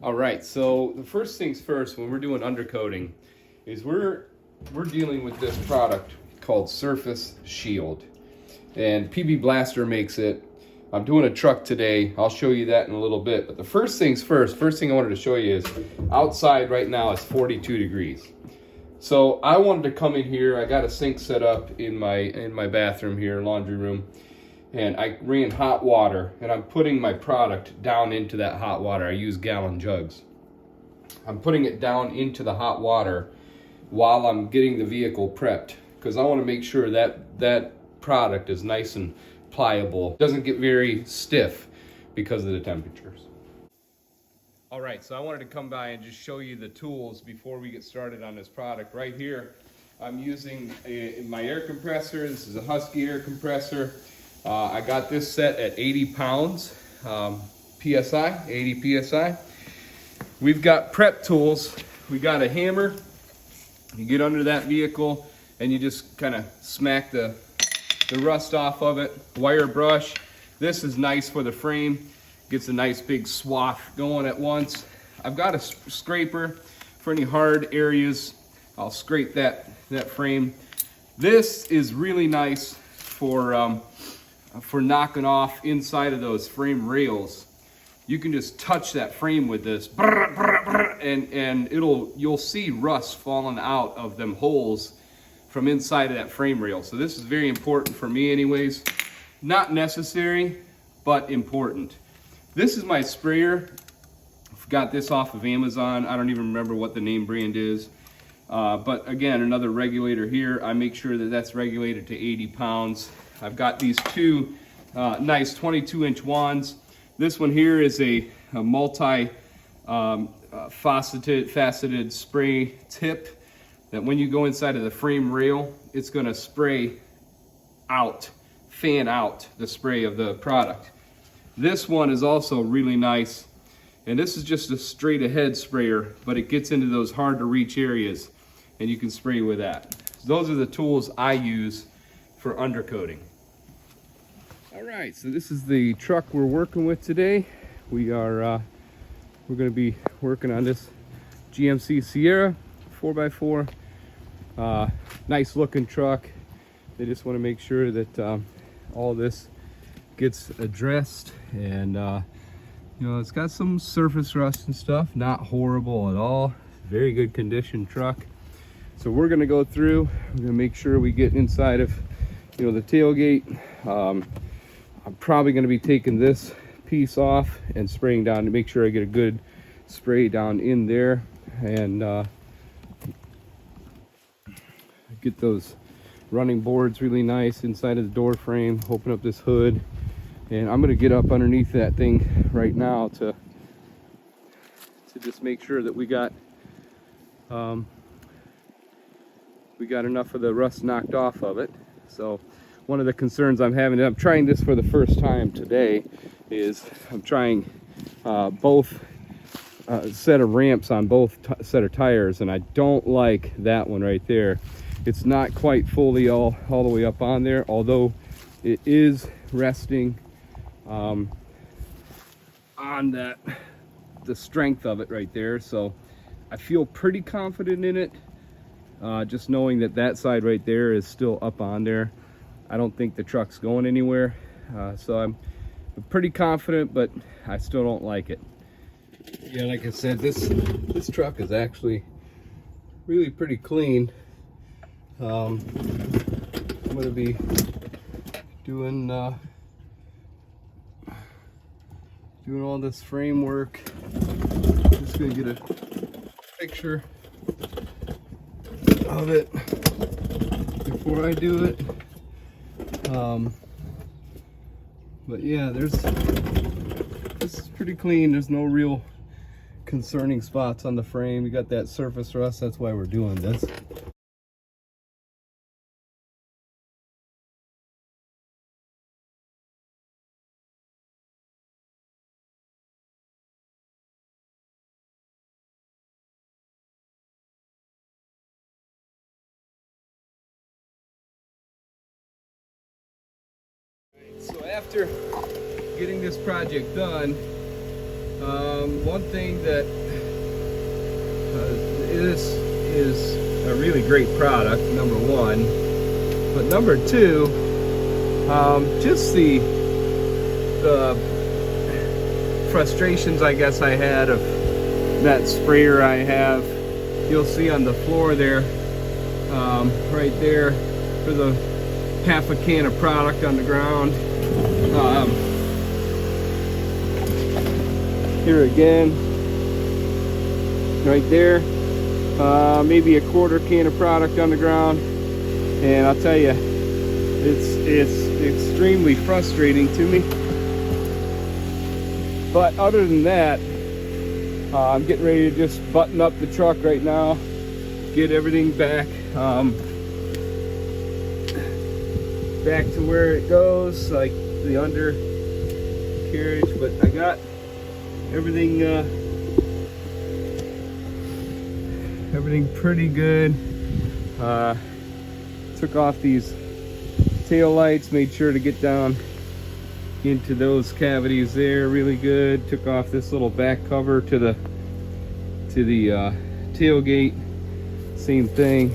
All right, so the first things first, when we're doing undercoating, is we're dealing with this product called Surface Shield, and PB Blaster makes it. I'm doing a truck today. I'll show you that in a little bit. But the first things first, first thing I wanted to show you is outside right now is 42 degrees. So I wanted to come in here. I got a sink set up in my bathroom here, laundry room. And I ran hot water, and I'm putting my product down into that hot water. I use gallon jugs. I'm putting it down into the hot water while I'm getting the vehicle prepped, because I want to make sure that that product is nice and pliable. It doesn't get very stiff because of the temperatures. All right, so I wanted to come by and just show you the tools before we get started on this product. Right here, I'm using my air compressor. This is a Husky air compressor. I got this set at 80 pounds PSI, 80 PSI. We've got prep tools. We got a hammer. You get under that vehicle and you just kind of smack the rust off of it. Wire brush. This is nice for the frame. Gets a nice big swath going at once. I've got a scraper for any hard areas. I'll scrape that frame. This is really nice for knocking off inside of those frame rails. You can just touch that frame with this, and you'll see rust falling out of them holes from inside of that frame rail. So this is very important for me anyways. Not necessary, but important. This is my sprayer. Got this off of Amazon. I don't even remember what the name brand is. But again, another regulator here. I make sure that that's regulated to 80 pounds. I've got these two nice 22-inch wands. This one here is a faceted spray tip that when you go inside of the frame rail, it's going to fan out the spray of the product. This one is also really nice, and this is just a straight ahead sprayer, but it gets into those hard to reach areas, and you can spray with that. So those are the tools I use for undercoating. All right, so this is the truck we're working with today. We're going to be working on this GMC Sierra 4x4. Nice looking truck. They just want to make sure that all this gets addressed, and you know, it's got some surface rust and stuff, not horrible at all. Very good condition truck. So we're going to go through, we're going to make sure we get inside of, you know, the tailgate. I'm probably going to be taking this piece off and spraying down to make sure I get a good spray down in there, and get those running boards really nice inside of the door frame. Open up this hood, and I'm going to get up underneath that thing right now to just make sure that we got enough of the rust knocked off of it. So one of the concerns I'm having, and I'm trying this for the first time today, is I'm trying both set of ramps on both set of tires, and I don't like that one right there. It's not quite fully all the way up on there, although it is resting on the strength of it right there. So I feel pretty confident in it, just knowing that side right there is still up on there. I don't think the truck's going anywhere, so I'm pretty confident, but I still don't like it. Yeah, like I said, this truck is actually really pretty clean. I'm going to be doing all this framework. Just going to get a picture of it before I do it. But yeah, this is pretty clean. There's no real concerning spots on the frame. We got that surface rust, that's why we're doing this. So after getting this project done, One thing that this is a really great product, number one, but number two, just the frustrations I guess I had of that sprayer I have. You'll see on the floor there, right there, for the half a can of product on the ground. Here again, right there, maybe a quarter can of product on the ground, and I'll tell you, it's extremely frustrating to me. But other than that, I'm getting ready to just button up the truck right now, get everything back back to where it goes, like the undercarriage. But I got everything pretty good. Took off these tail lights, made sure to get down into those cavities there really good. Took off this little back cover to the tailgate, same thing.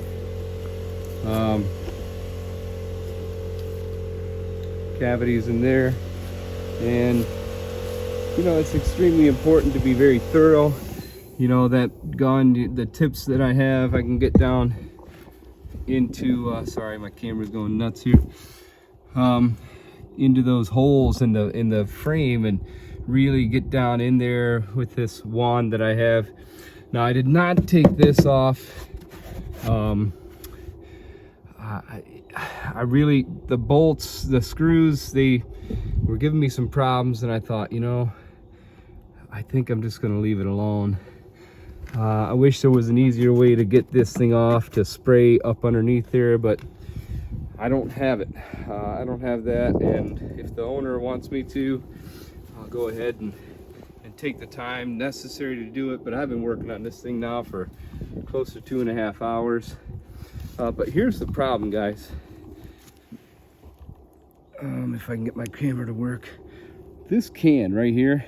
Cavities in there, and you know, it's extremely important to be very thorough. You know, that gun, the tips that I have, I can get down into sorry, my camera's going nuts here, into those holes in the frame, and really get down in there with this wand that I have. Now, I did not take this off. I really, the bolts, the screws, they were giving me some problems, and I thought, you know, I think I'm just gonna leave it alone. I wish there was an easier way to get this thing off, to spray up underneath there, but I don't have it. I don't have that, and if the owner wants me to, I'll go ahead and take the time necessary to do it. But I've been working on this thing now for close to 2.5 hours. But here's the problem, guys. If I can get my camera to work, this can right here,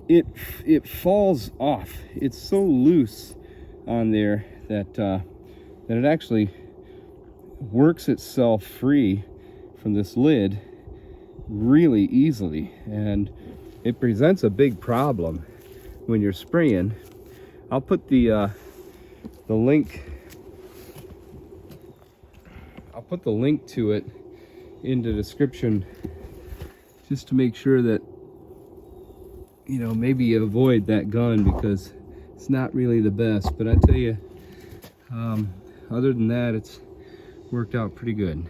it falls off. It's so loose on there that that it actually works itself free from this lid really easily, and it presents a big problem when you're spraying. I'll put the link. I'll put the link to it in the description, just to make sure that, you know, maybe you avoid that gun, because it's not really the best. But I tell you, other than that, it's worked out pretty good.